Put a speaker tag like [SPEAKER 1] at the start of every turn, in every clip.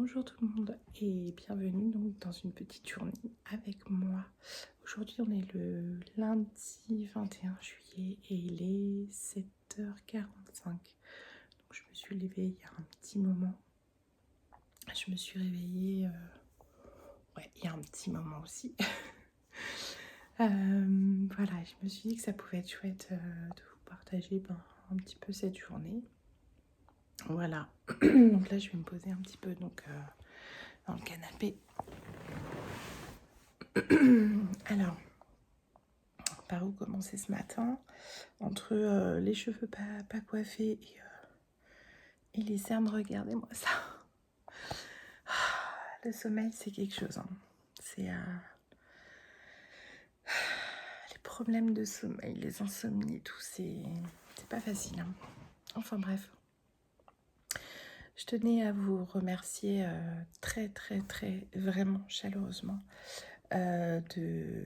[SPEAKER 1] Bonjour tout le monde et bienvenue donc dans une petite journée avec moi. Aujourd'hui on est le lundi 21 juillet et il est 7h45. Donc je me suis levée il y a un petit moment. Je me suis réveillée il y a un petit moment aussi. Voilà, je me suis dit que ça pouvait être chouette de vous partager un petit peu cette journée. Voilà, donc là je vais me poser un petit peu dans le canapé. Alors, par où commencer ce matin? Entre les cheveux pas coiffés et les cernes, regardez-moi ça. Le sommeil, c'est quelque chose. Hein. C'est les problèmes de sommeil, les insomnies et tout, c'est pas facile. Hein. Enfin bref. Je tenais à vous remercier très, vraiment chaleureusement de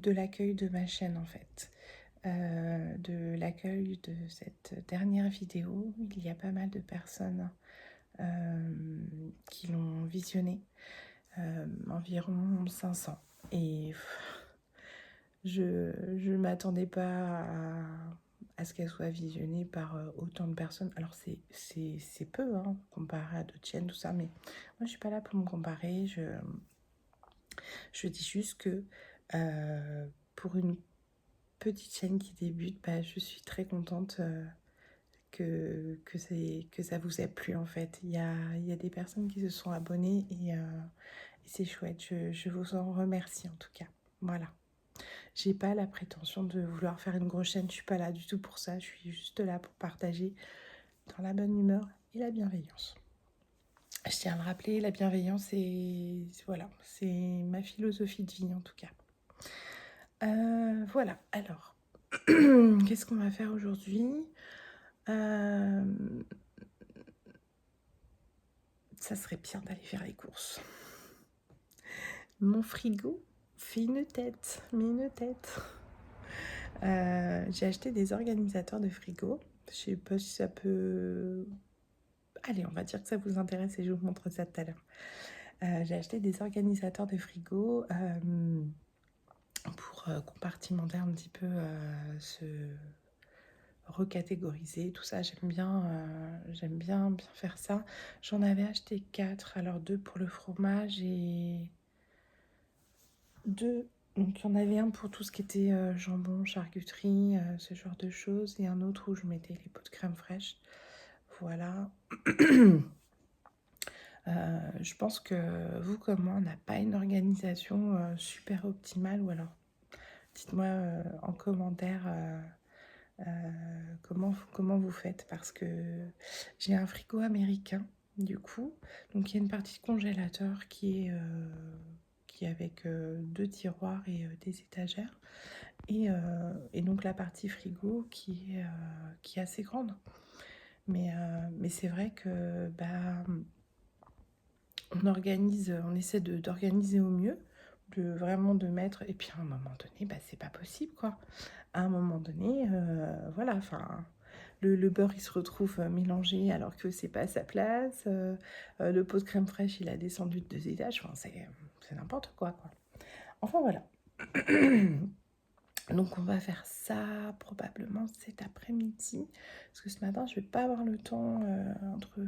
[SPEAKER 1] l'accueil de ma chaîne en fait. De l'accueil de cette dernière vidéo. Il y a pas mal de personnes qui l'ont visionnée, environ 500. Et je m'attendais pas à ce qu'elle soit visionnée par autant de personnes. Alors c'est peu hein, comparé à d'autres chaînes, tout ça, mais moi je suis pas là pour me comparer. Je dis juste que pour une petite chaîne qui débute, je suis très contente que ça vous ait plu en fait. Il y a des personnes qui se sont abonnées et c'est chouette. Je vous en remercie en tout cas. Voilà. J'ai pas la prétention de vouloir faire une grosse chaîne. Je suis pas là du tout pour ça. Je suis juste là pour partager dans la bonne humeur et la bienveillance. Je tiens à le rappeler, la bienveillance, c'est ma philosophie de vie en tout cas. Voilà, alors, qu'est-ce qu'on va faire aujourd'hui? Ça serait bien d'aller faire les courses. Mon frigo fait une tête, mais une tête. J'ai acheté des organisateurs de frigo. Je sais pas si ça peut... Allez, on va dire que ça vous intéresse et je vous montre ça tout à l'heure. J'ai acheté des organisateurs de frigo pour compartimenter un petit peu ce recatégoriser, tout ça. J'aime bien faire ça. J'en avais acheté 4, alors 2 pour le fromage et 2. Donc il y en avait un pour tout ce qui était jambon, charcuterie, ce genre de choses, et un autre où je mettais les pots de crème fraîche. Voilà. Je pense que vous comme moi, on n'a pas une organisation super optimale, ou alors dites-moi en commentaire comment vous faites, parce que j'ai un frigo américain du coup, donc il y a une partie de congélateur qui est avec 2 tiroirs et des étagères, et donc la partie frigo qui est assez grande, mais c'est vrai que on essaie d'organiser au mieux, de mettre, et puis à un moment donné, c'est pas possible quoi. À un moment donné, voilà, enfin, le beurre il se retrouve mélangé alors que c'est pas à sa place, le pot de crème fraîche il a descendu de 2 étages, enfin, c'est n'importe quoi. Enfin voilà. Donc on va faire ça probablement cet après-midi, parce que ce matin je vais pas avoir le temps entre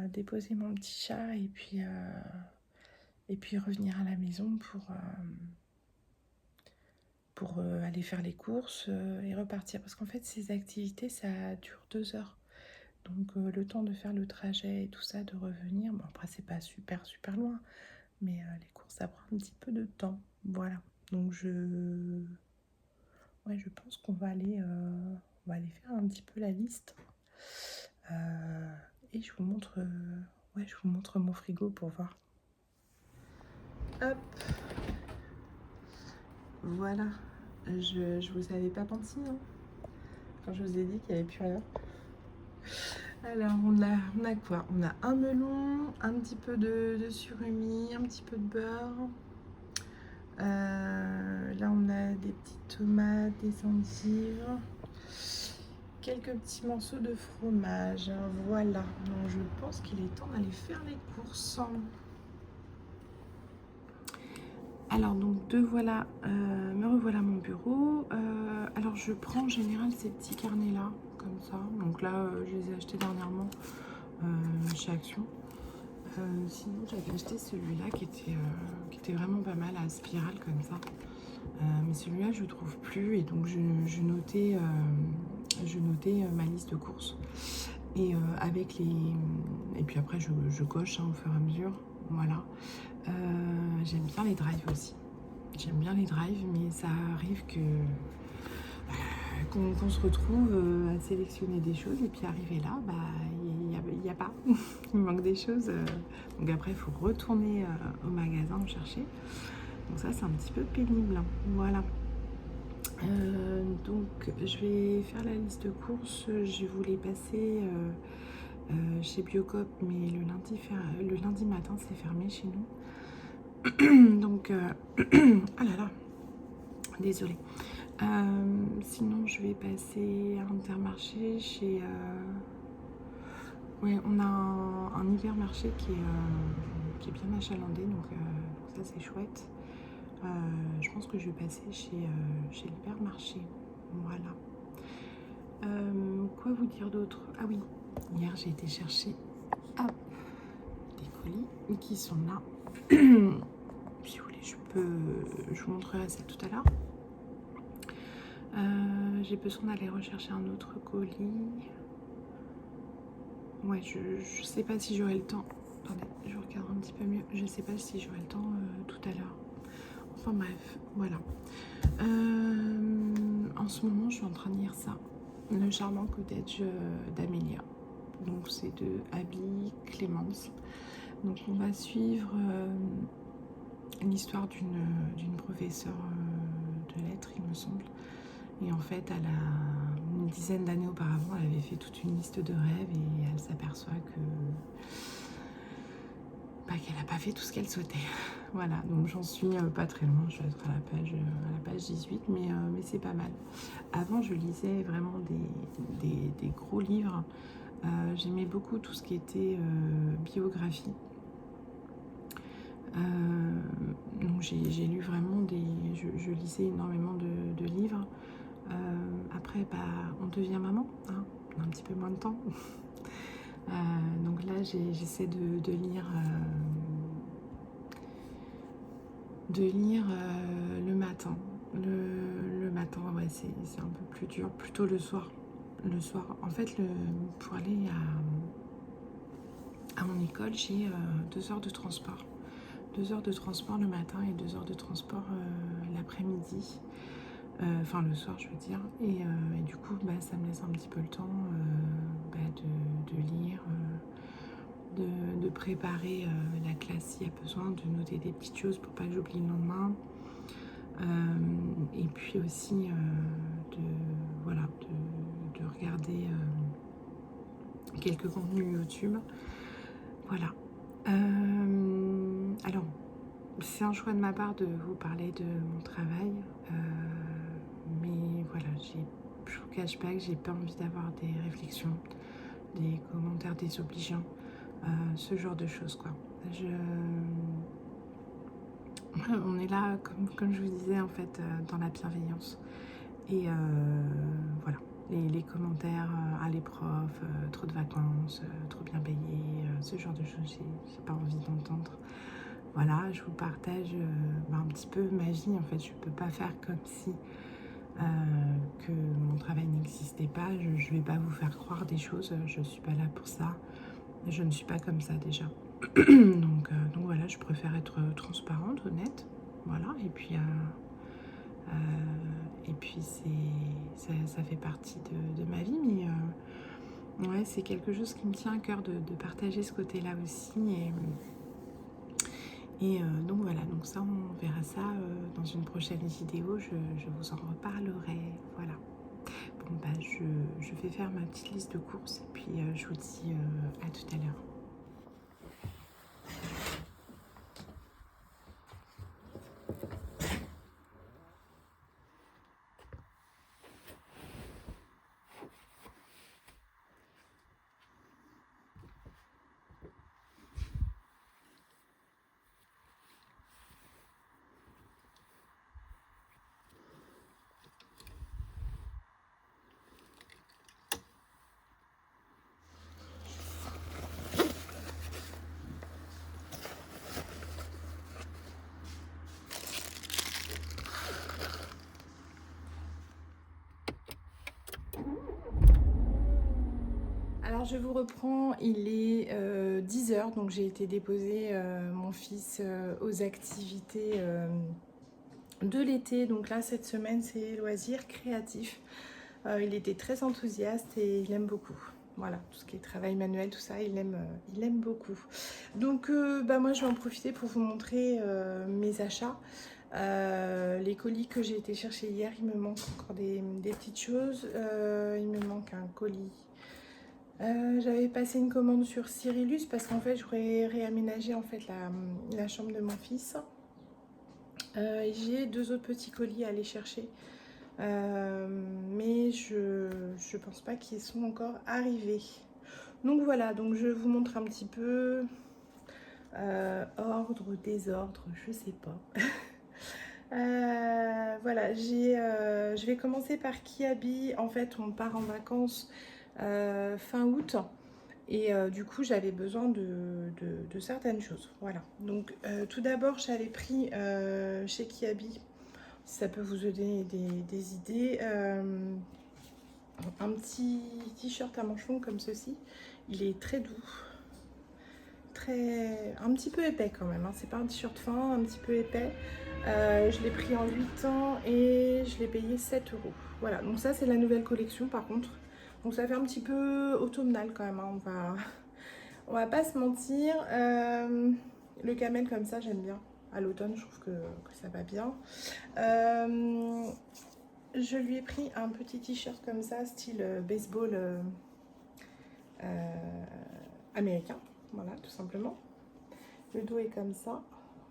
[SPEAKER 1] déposer mon petit chat et puis revenir à la maison pour aller faire les courses et repartir. Parce qu'en fait, ces activités, ça dure 2 heures. Donc, le temps de faire le trajet et tout ça, de revenir. Bon, après, c'est pas super loin. Mais les courses, ça prend un petit peu de temps. Voilà. Donc, je pense qu'on va aller faire un petit peu la liste. Et je vous montre mon frigo pour voir. Hop. Voilà. Je vous avais pas menti, hein, quand je vous ai dit qu'il n'y avait plus rien. Alors, on a quoi? On a un melon, un petit peu de surimi, un petit peu de beurre. Là, on a des petites tomates, des endives. quelques petits morceaux de fromage. Voilà, donc je pense qu'il est temps d'aller faire les courses. Alors donc me revoilà à mon bureau. Alors je prends en général ces petits carnets là, comme ça. Donc là, je les ai achetés dernièrement chez Action. Sinon j'avais acheté celui-là qui était vraiment pas mal à spirale comme ça. Mais celui-là je ne trouve plus et donc je notais ma liste de courses. Et avec les... Et puis après je coche au fur et à mesure. Voilà. J'aime bien les drives aussi. J'aime bien les drives, mais ça arrive qu'on se retrouve à sélectionner des choses et puis arriver là, il n'y a pas. Il manque des choses. Donc après, il faut retourner au magasin chercher. Donc ça, c'est un petit peu pénible. Voilà. Donc, je vais faire la liste de courses. Je voulais passer chez Biocop, mais le lundi matin, c'est fermé chez nous. Donc, ah là là, désolée. Sinon, je vais passer à Intermarché chez... Ouais, on a un hypermarché qui est bien achalandé, donc ça c'est chouette. Je pense que je vais passer chez l'hypermarché. Voilà. Quoi vous dire d'autre? Ah oui, hier j'ai été chercher des colis qui sont là. Si vous voulez, je vous montrerai ça tout à l'heure. J'ai besoin d'aller rechercher un autre colis. Ouais, je sais pas si j'aurai le temps. Attendez, je regarde un petit peu mieux. Je sais pas si j'aurai le temps tout à l'heure. Enfin bref, voilà. En ce moment, je suis en train de lire ça. Le charmant cottage d'Amélia. Donc c'est de Abby Clemens. Donc on va suivre l'histoire d'une professeure de lettres, il me semble. Et en fait, une dizaine d'années auparavant, elle avait fait toute une liste de rêves et elle s'aperçoit qu'elle n'a pas fait tout ce qu'elle souhaitait. Voilà, donc j'en suis pas très loin, je vais être à la page 18, mais c'est pas mal. Avant, je lisais vraiment des gros livres. J'aimais beaucoup tout ce qui était biographie. Donc j'ai lu vraiment je lisais énormément de livres. Après, on devient maman, hein, on a un petit peu moins de temps. Donc là, j'essaie de lire le matin. Le matin, ouais, c'est un peu plus dur, plutôt le soir. Le soir, en fait, pour aller à mon école, j'ai 2 heures de transport. 2 heures de transport le matin et 2 heures de transport l'après-midi. Enfin le soir je veux dire, et du coup ça me laisse un petit peu le temps de lire, de préparer la classe s'il y a besoin, de noter des petites choses pour pas que j'oublie le lendemain, et puis aussi de regarder quelques contenus YouTube. Voilà. Alors c'est un choix de ma part de vous parler de mon travail, mais voilà, je vous cache pas que j'ai pas envie d'avoir des réflexions, des commentaires désobligeants, ce genre de choses quoi. On est là, comme je vous disais en fait, dans la bienveillance. Et voilà, les commentaires, les profs, trop de vacances, trop bien payé, ce genre de choses, j'ai pas envie d'entendre. Voilà, je vous partage un petit peu ma vie. En fait, je peux pas faire comme si que mon travail n'existait pas. Je vais pas vous faire croire des choses. Je suis pas là pour ça. Je ne suis pas comme ça déjà. donc voilà, je préfère être transparente, honnête. Voilà, et puis ça fait partie de ma vie. Mais ouais, c'est quelque chose qui me tient à cœur de partager ce côté-là aussi. Et donc voilà, donc ça on verra ça dans une prochaine vidéo, je vous en reparlerai. Voilà. Bon je vais faire ma petite liste de courses et puis je vous dis à tout à l'heure. je vous reprends, il est 10 h, donc j'ai été déposer mon fils aux activités de l'été. Donc là, cette semaine, c'est loisirs créatifs. Il était très enthousiaste et il aime beaucoup. Voilà, tout ce qui est travail manuel, tout ça, il aime beaucoup. Donc, moi, je vais en profiter pour vous montrer mes achats. Les colis que j'ai été chercher hier, il me manque encore des petites choses. Il me manque un colis. J'avais passé une commande sur Cyrillus parce qu'en fait, je voudrais réaménager en fait la chambre de mon fils. J'ai 2 autres petits colis à aller chercher. Mais je pense pas qu'ils sont encore arrivés. Donc voilà, donc je vous montre un petit peu ordre, désordre, je sais pas. Voilà, je vais commencer par Kiabi. En fait, on part en vacances fin août et du coup j'avais besoin de certaines choses. Voilà, donc tout d'abord j'avais pris chez Kiabi, si ça peut vous donner des idées, un petit t-shirt à manches longues comme ceci. Il est très doux, un petit peu épais quand même, hein. C'est pas un t-shirt fin, un petit peu épais. Je l'ai pris en 8 ans et je l'ai payé 7 €. Voilà, donc ça c'est la nouvelle collection par contre. Donc ça fait un petit peu automnal quand même, hein. On va pas se mentir. Le camel comme ça j'aime bien. À l'automne je trouve que ça va bien. Je lui ai pris un petit t-shirt comme ça, style baseball américain. Voilà, tout simplement. Le dos est comme ça.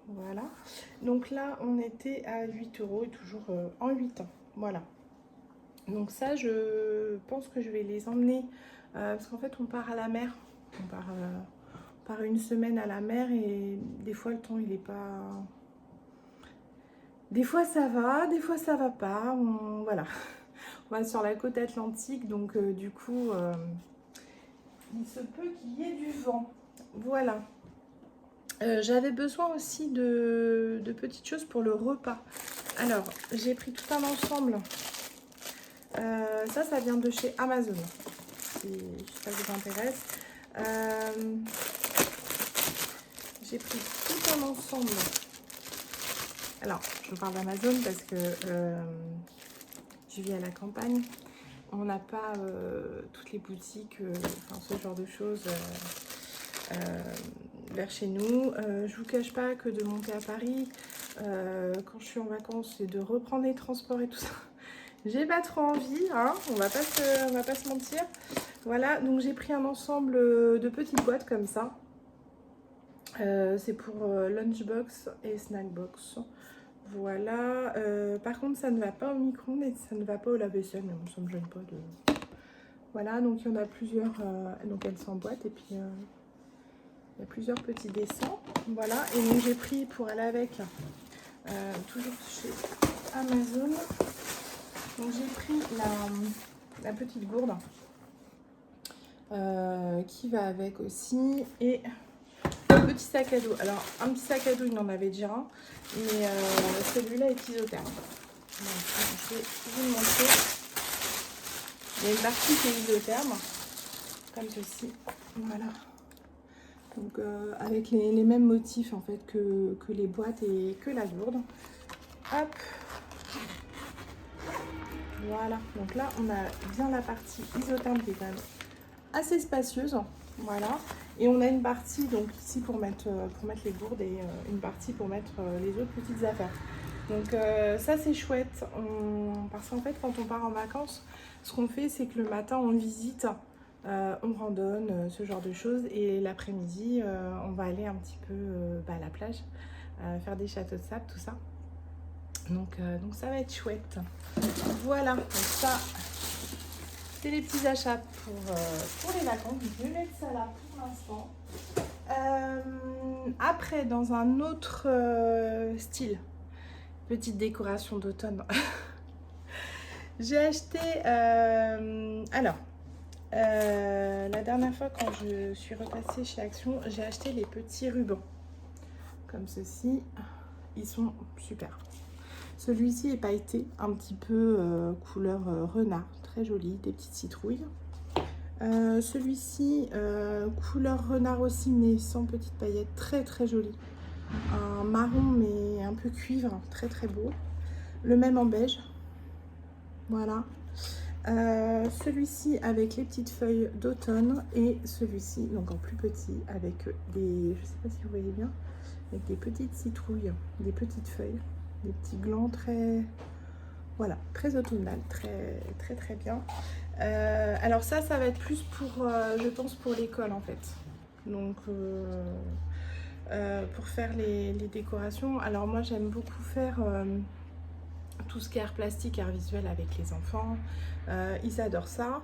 [SPEAKER 1] Voilà. Donc là, on était à 8 € et toujours en 8 ans. Voilà. Donc ça, je pense que je vais les emmener parce qu'en fait, on part à la mer. On part une semaine à la mer et des fois, le temps, il est pas... Des fois, ça va, des fois, ça va pas. Voilà. On va sur la côte atlantique, donc du coup, il se peut qu'il y ait du vent. Voilà. J'avais besoin aussi de petites choses pour le repas. Alors, j'ai pris tout un ensemble. Ça vient de chez Amazon. Si ça vous intéresse. J'ai pris tout un ensemble. Alors, je parle d'Amazon parce que je vis à la campagne. On n'a pas toutes les boutiques, enfin ce genre de choses vers chez nous. Je vous cache pas que de monter à Paris quand je suis en vacances et de reprendre les transports et tout ça, j'ai pas trop envie, hein, on va pas se mentir. Voilà, donc j'ai pris un ensemble de petites boîtes comme ça. C'est pour lunchbox et snackbox. Voilà, par contre ça ne va pas au micro-ondes et ça ne va pas au lave-vaisselle, mais ça me gêne pas de... Voilà, donc il y en a plusieurs, donc elles s'emboîtent et puis il y a plusieurs petits dessins. Voilà, et donc j'ai pris pour aller avec, toujours chez Amazon, donc j'ai pris la petite gourde qui va avec aussi et un petit sac à dos. Alors un petit sac à dos, il en avait déjà un, mais celui-là est isotherme. Donc, je vais vous le montrer. Il y a une partie qui est isotherme, comme ceci. Voilà. Donc avec les mêmes motifs en fait que les boîtes et que la gourde. Hop. Voilà. Donc là, on a bien la partie isotherme qui est quand même assez spacieuse. Voilà. Et on a une partie donc ici pour mettre les gourdes et une partie pour mettre les autres petites affaires. Donc ça c'est chouette, parce qu'en fait quand on part en vacances, ce qu'on fait c'est que le matin on visite, on randonne, ce genre de choses, et l'après-midi on va aller un petit peu à la plage, faire des châteaux de sable, tout ça. Donc ça va être chouette. Voilà, donc ça c'est les petits achats pour les vacances. Je vais mettre ça là pour l'instant. Après, dans un autre style, petite décoration d'automne, j'ai acheté... la dernière fois quand je suis repassée chez Action, j'ai acheté les petits rubans. Comme ceci. Ils sont super. Celui-ci est pailleté, un petit peu couleur renard. Très joli, des petites citrouilles. Celui-ci, couleur renard aussi, mais sans petites paillettes, très très joli. Un marron mais un peu cuivre, très très beau. Le même en beige, voilà. Celui-ci avec les petites feuilles d'automne et celui-ci donc en plus petit avec des, je sais pas si vous voyez bien, avec des petites citrouilles, des petites feuilles, des petits glands très, voilà, très automnal, très très très bien. Alors ça va être plus pour, je pense pour l'école en fait. Donc pour faire les décorations. Alors moi j'aime beaucoup faire tout ce qui est art plastique, art visuel avec les enfants. Ils adorent ça.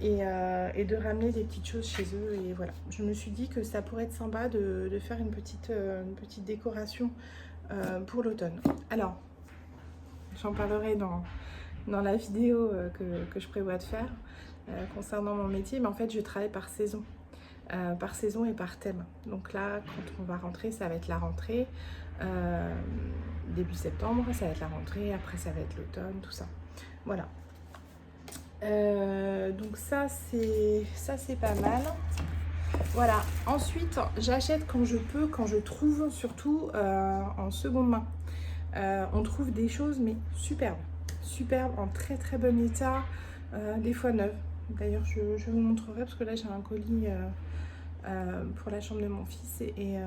[SPEAKER 1] Et de ramener des petites choses chez eux. Et voilà, je me suis dit que ça pourrait être sympa de faire une petite décoration pour l'automne. Alors, j'en parlerai dans la vidéo que je prévois de faire concernant mon métier. Mais en fait, je travaille par saison et par thème. Donc là, quand on va rentrer, ça va être la rentrée. Début septembre, ça va être la rentrée. Après, ça va être l'automne, tout ça. Voilà. Donc ça c'est pas mal. Voilà. Ensuite, j'achète quand je peux, quand je trouve, surtout en seconde main. On trouve des choses mais superbes, en très très bon état, des fois neuves. D'ailleurs, je vous montrerai parce que là j'ai un colis pour la chambre de mon fils et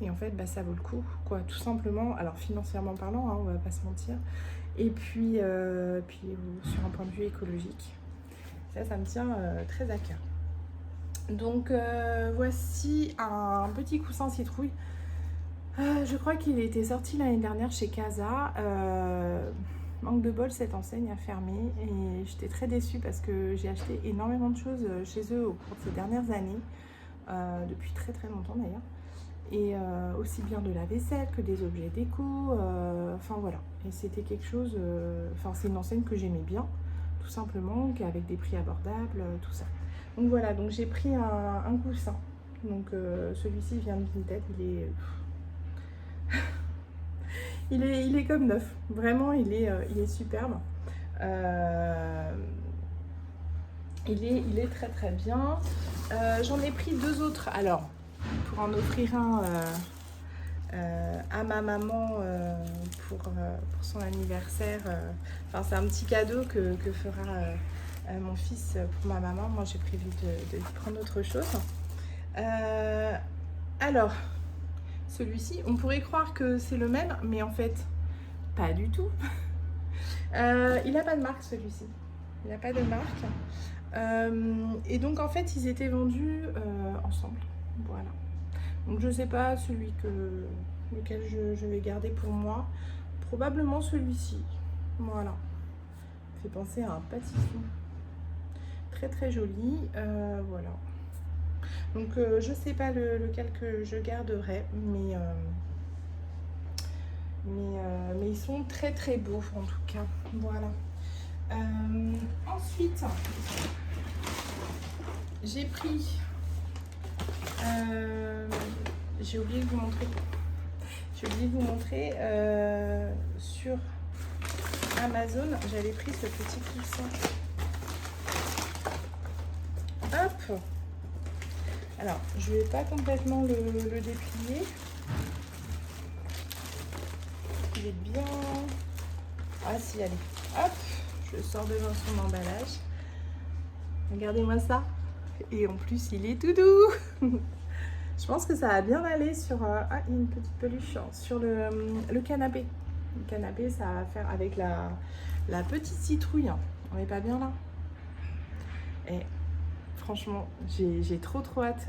[SPEAKER 1] en fait bah, ça vaut le coup quoi, tout simplement. Alors financièrement parlant, hein, on va pas se mentir. Et puis sur un point de vue écologique, ça me tient très à cœur. Donc voici un petit coussin citrouille. Je crois qu'il était sorti l'année dernière chez Casa. Manque de bol, cette enseigne a fermé et j'étais très déçue parce que j'ai acheté énormément de choses chez eux au cours de ces dernières années, depuis très très longtemps d'ailleurs. Et aussi bien de la vaisselle que des objets déco, enfin voilà. Et c'était quelque chose, enfin c'est une enseigne que j'aimais bien, tout simplement, avec des prix abordables, tout ça. Donc voilà, donc j'ai pris un coussin. Donc celui-ci vient de Vinted, il est comme neuf, vraiment il est superbe. Il est très très bien. J'en ai pris deux autres, alors pour en offrir un à ma maman pour son anniversaire. Enfin, c'est un petit cadeau que fera mon fils pour ma maman. Moi, j'ai prévu de prendre autre chose. Alors, celui-ci, on pourrait croire que c'est le même, mais en fait, pas du tout. Il n'a pas de marque, celui-ci. Il n'a pas de marque. Et donc, en fait, ils étaient vendus ensemble. Voilà. Donc je sais pas lequel je vais garder pour moi. Probablement celui-ci. Voilà. Fait penser à un pâtisson. Très très joli. Voilà. Donc je sais pas lequel que je garderai, mais ils sont très très beaux en tout cas. Voilà. Ensuite, j'ai pris. J'ai oublié de vous montrer. Sur Amazon, j'avais pris ce petit coussin. Hop. Alors, je vais pas complètement le déplier. Il est bien. Ah si, allez. Hop. Je sors devant son emballage. Regardez-moi ça. Et en plus, il est tout doux. Je pense que ça va bien aller sur... Ah, il y a une petite peluche sur le canapé. Le canapé, ça va faire avec la petite citrouille. On n'est pas bien là. Et franchement, j'ai trop hâte.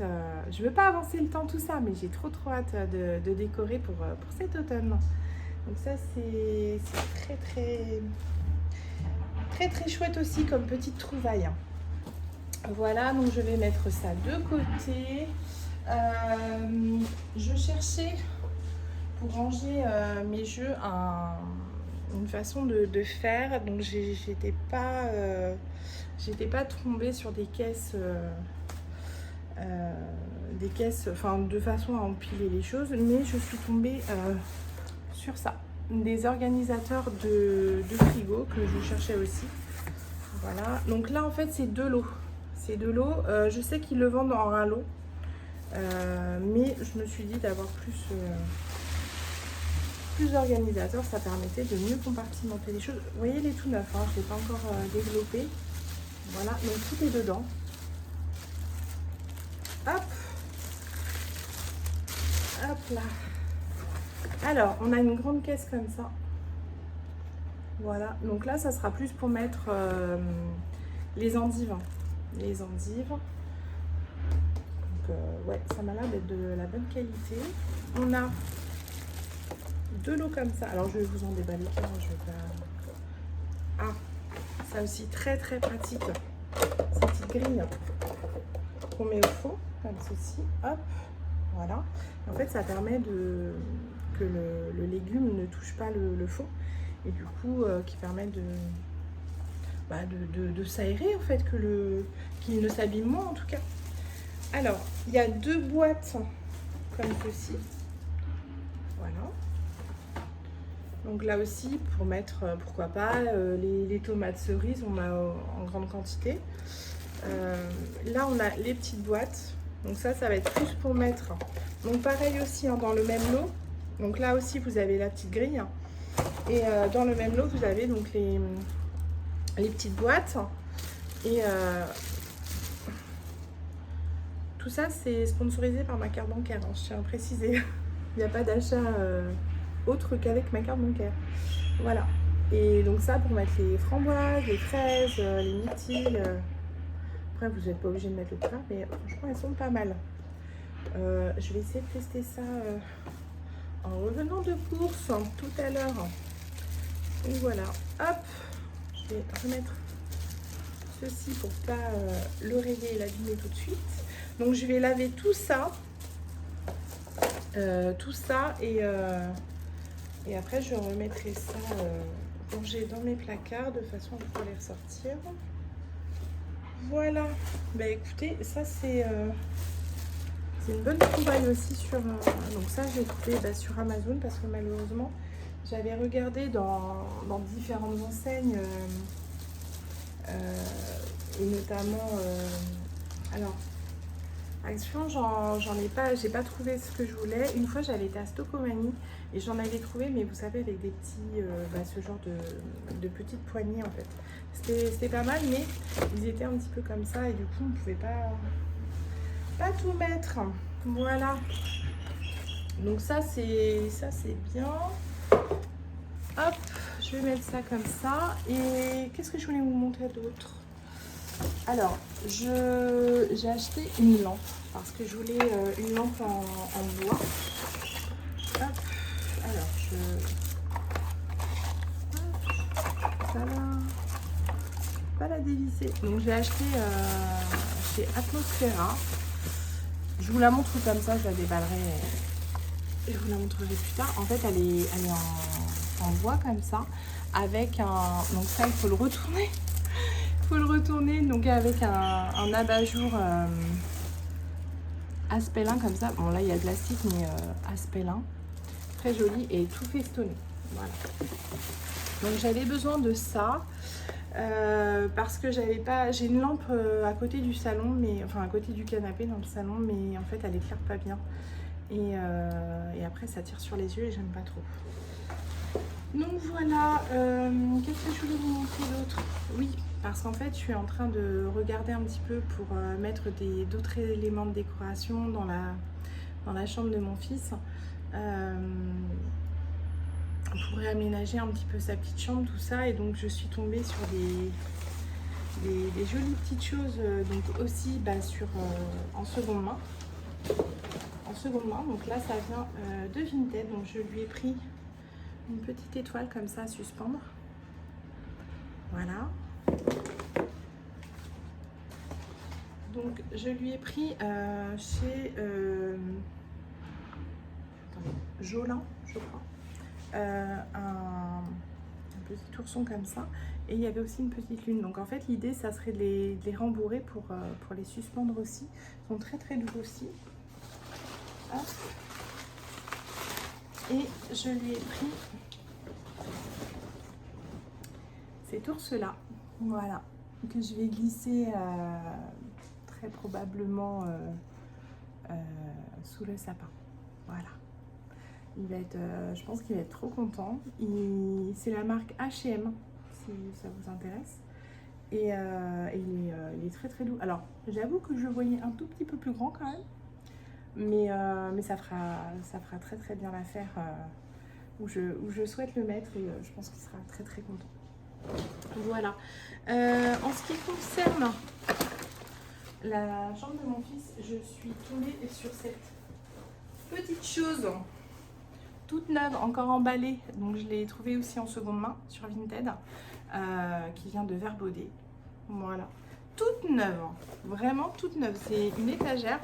[SPEAKER 1] Je veux pas avancer le temps, tout ça, mais j'ai trop hâte de décorer pour cet automne. Donc ça, c'est très, très, très, très chouette aussi comme petite trouvaille. Voilà, donc je vais mettre ça de côté. Je cherchais pour ranger mes jeux une façon de faire. Donc j'étais pas tombée sur des caisses, enfin de façon à empiler les choses, mais je suis tombée sur ça, des organisateurs de frigo que je cherchais aussi. Voilà, donc là en fait c'est deux lots. C'est de l'eau. Je sais qu'ils le vendent en un lot. Mais je me suis dit d'avoir plus d'organisateur, ça permettait de mieux compartimenter les choses. Vous voyez, il est tout neuf, hein, je ne l'ai pas encore développé. Voilà, donc tout est dedans. Hop, hop là. Alors, on a une grande caisse comme ça. Voilà, donc là, ça sera plus pour mettre les endives. Les endives. Donc, ouais, ça m'a l'air d'être de la bonne qualité. On a de l'eau comme ça. Alors, je vais vous en déballer. Je vais pas... Ah, ça aussi, très très pratique. Ces petites grilles qu'on met au fond, comme ceci. Hop, voilà. En fait, ça permet que le légume ne touche pas le fond. Et du coup, qui permet de s'aérer, en fait, qu'il ne s'abîme moins, en tout cas. Alors, il y a 2 boîtes comme ceci. Voilà. Donc là aussi, pour mettre, pourquoi pas, les tomates cerises, on a en grande quantité. Là, on a les petites boîtes. Donc ça va être plus pour mettre. Donc pareil aussi, hein, dans le même lot. Donc là aussi, vous avez la petite grille. Et dans le même lot, vous avez donc les petites boîtes. Et tout ça, c'est sponsorisé par ma carte bancaire, hein, je tiens à préciser. Il n'y a pas d'achat autre qu'avec ma carte bancaire. Voilà. Et donc ça, pour mettre les framboises, les fraises, les myrtilles. Après, vous n'êtes pas obligé de mettre le plat, mais franchement, elles sont pas mal. Je vais essayer de tester ça en revenant de course tout à l'heure. Donc voilà. Hop. Je vais remettre ceci pour pas le rayer et l'abîmer tout de suite. Donc je vais laver tout ça et après je remettrai ça rangé dans mes placards de façon à pouvoir les ressortir. Voilà. Bah écoutez, ça c'est une bonne trouvaille aussi sur donc ça j'ai trouvé sur Amazon parce que malheureusement j'avais regardé dans différentes enseignes et notamment alors Action, j'en ai pas, j'ai pas trouvé ce que je voulais. Une fois, j'avais été à Stocomanie et j'en avais trouvé, mais vous savez, avec des petits, ce genre de petites poignées en fait. C'était pas mal, mais ils étaient un petit peu comme ça et du coup, on pouvait pas tout mettre. Voilà. Donc ça, c'est bien. Hop, je vais mettre ça comme ça. Et qu'est-ce que je voulais vous montrer d'autre? Alors, j'ai acheté une lampe parce que je voulais une lampe en bois. Hop, alors ça va la dévisser. Donc j'ai acheté chez Atmosphera. Je vous la montre comme ça, je la déballerai et je vous la montrerai plus tard. En fait, elle est en bois comme ça, avec un... Donc ça, il faut le retourner. Faut le retourner donc avec un abat-jour aspelin comme ça. Bon là il y a le plastique mais aspelin, très joli et tout festonné. Voilà. Donc j'avais besoin de ça parce que j'ai une lampe à côté du salon, mais enfin à côté du canapé dans le salon, mais en fait elle éclaire pas bien et après ça tire sur les yeux et j'aime pas trop. Donc voilà, qu'est-ce que je voulais vous montrer d'autre? Oui, parce qu'en fait, je suis en train de regarder un petit peu pour mettre d'autres éléments de décoration dans la chambre de mon fils. Pour réaménager un petit peu sa petite chambre, tout ça. Et donc, je suis tombée sur des jolies petites choses, donc aussi en seconde main. En seconde main, donc là, ça vient de Vinted. Donc, je lui ai pris une petite étoile comme ça à suspendre. Voilà. Donc je lui ai pris chez Jolin, je crois, un petit ourson comme ça. Et il y avait aussi une petite lune. Donc en fait l'idée ça serait de les rembourrer pour les suspendre aussi. Ils sont très très doux aussi. Hop. Et je lui ai pris cet ours là, voilà, que je vais glisser très probablement sous le sapin. Voilà. Il va être, je pense qu'il va être trop content. C'est la marque H&M, si ça vous intéresse. Et il est très très doux. Alors, j'avoue que je le voyais un tout petit peu plus grand quand même. Mais ça fera très très bien l'affaire où je souhaite le mettre. Et je pense qu'il sera très très content. Voilà. En ce qui concerne la chambre de mon fils, je suis tombée sur cette petite chose toute neuve, encore emballée. Donc je l'ai trouvée aussi en seconde main sur Vinted, qui vient de Verbaudet. Voilà. Toute neuve, vraiment toute neuve. C'est une étagère.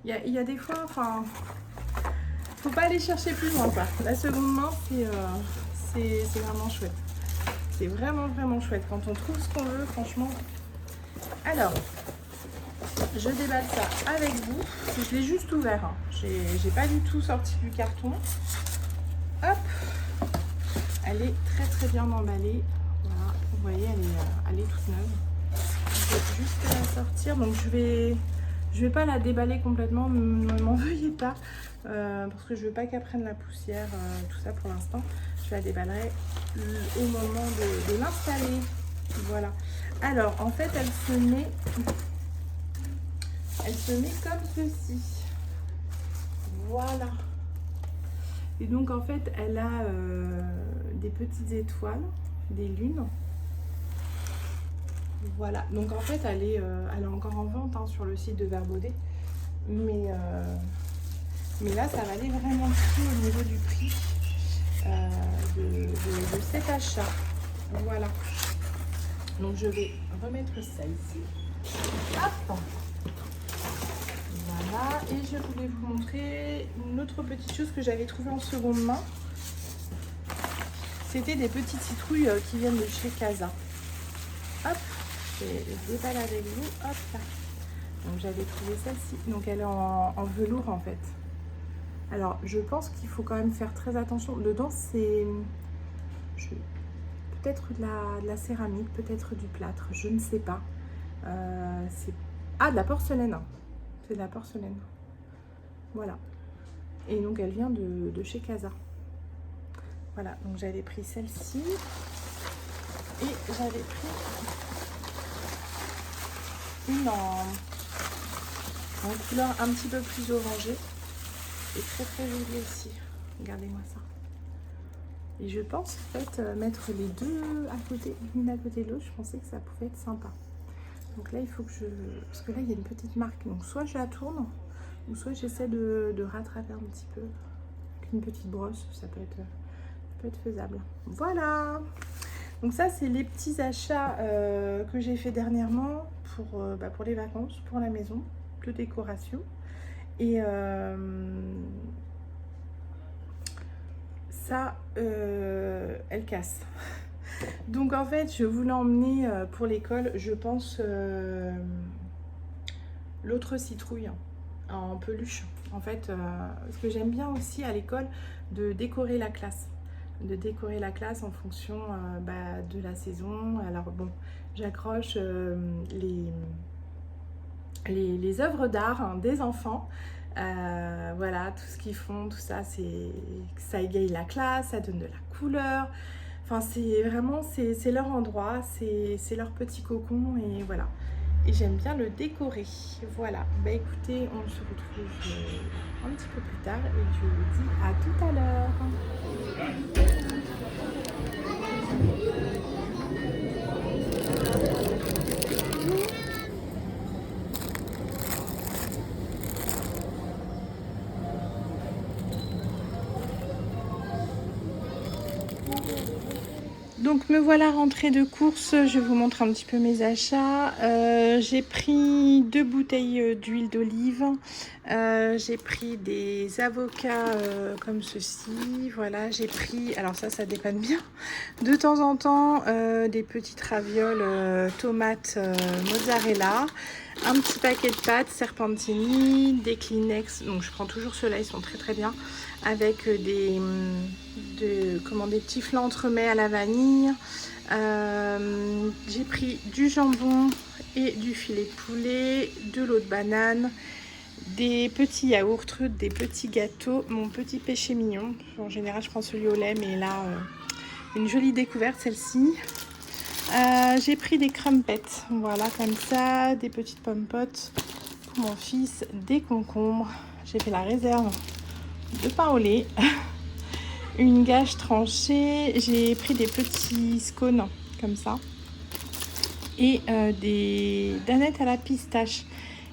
[SPEAKER 1] Il y a des fois, enfin, faut pas aller chercher plus loin, quoi. La seconde main, c'est vraiment chouette. C'est vraiment vraiment chouette quand on trouve ce qu'on veut, franchement. Alors, je déballe ça avec vous. Je l'ai juste ouvert, hein. J'ai pas du tout sorti du carton. Hop, elle est très très bien emballée. Voilà, vous voyez, elle est toute neuve. Je vais juste la sortir. Donc je vais pas la déballer complètement, ne m'en veuillez pas, parce que je veux pas qu'elle prenne la poussière, tout ça pour l'instant. Je la déballerai au moment de l'installer. Voilà. Alors en fait elle se met comme ceci. Voilà. Et donc en fait elle a des petites étoiles, des lunes. Voilà, donc en fait elle est encore en vente, hein, sur le site de Verbaudet. Mais là ça valait vraiment le coup au niveau du prix de cet achat. Voilà. Donc je vais remettre ça ici. Hop. Voilà. Et je voulais vous montrer une autre petite chose que j'avais trouvée en seconde main. C'était des petites citrouilles qui viennent de chez Casa. Hop. Je déballe avec vous. Hop là. Donc j'avais trouvé celle-ci. Donc elle est en velours en fait. Alors je pense qu'il faut quand même faire très attention. Dedans c'est peut-être de la céramique, peut-être du plâtre, je ne sais pas. C'est de la porcelaine. C'est de la porcelaine. Voilà. Et donc elle vient de chez Casa. Voilà, donc j'avais pris celle-ci. Et j'avais pris une en couleur un petit peu plus orangée. Et très très jolie aussi. Regardez-moi ça. Et je pense en fait mettre les deux à côté, l'une à côté de l'autre, je pensais que ça pouvait être sympa. Donc là il faut que parce que là il y a une petite marque, donc soit je la tourne, ou soit j'essaie de rattraper un petit peu. Avec une petite brosse, ça peut être faisable. Voilà. Donc ça c'est les petits achats que j'ai fait dernièrement pour les vacances, pour la maison, de décoration. Et ça, elle casse. Donc en fait, je voulais emmener pour l'école, je pense, l'autre citrouille en peluche. En fait, ce que j'aime bien aussi à l'école, de décorer la classe. De décorer la classe en fonction de la saison. Alors bon, j'accroche les œuvres d'art des enfants. Voilà, tout ce qu'ils font, tout ça, ça égaye la classe, ça donne de la couleur. Enfin, c'est vraiment, c'est leur endroit, c'est leur petit cocon et voilà. Et j'aime bien le décorer. Voilà, bah écoutez, on se retrouve un petit peu plus tard et je vous dis à tout à l'heure. Donc me voilà rentrée de course, je vous montre un petit peu mes achats. J'ai pris 2 bouteilles d'huile d'olive, j'ai pris des avocats comme ceci, voilà, j'ai pris, alors ça dépanne bien, de temps en temps des petites ravioles tomates mozzarella. un petit paquet de pâtes Serpentini, des Kleenex, donc je prends toujours ceux-là, ils sont très très bien, avec des petits flancs entremets à la vanille. J'ai pris du jambon et du filet de poulet, de l'eau de banane, des petits yaourts, des petits gâteaux, mon petit péché mignon. En général, je prends celui au lait, mais là, une jolie découverte celle-ci. J'ai pris des crumpets, voilà, comme ça, des petites pommes potes pour mon fils, des concombres. J'ai fait la réserve de pain au lait, une gâche tranchée. J'ai pris des petits scones comme ça et des danettes à la pistache.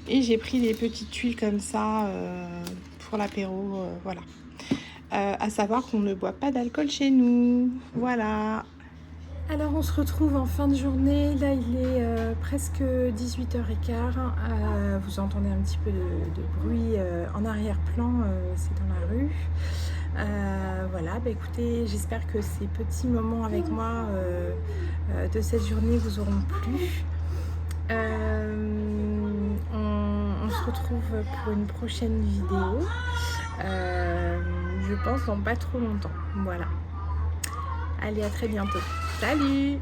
[SPEAKER 1] Et j'ai pris des petites tuiles comme ça pour l'apéro, voilà. À savoir qu'on ne boit pas d'alcool chez nous, voilà. Alors on se retrouve en fin de journée, là il est presque 18h15, vous entendez un petit peu de bruit en arrière-plan, c'est dans la rue. Voilà, bah écoutez, j'espère que ces petits moments avec moi de cette journée vous auront plu. On se retrouve pour une prochaine vidéo, je pense dans pas trop longtemps, voilà. Allez, à très bientôt. Salut!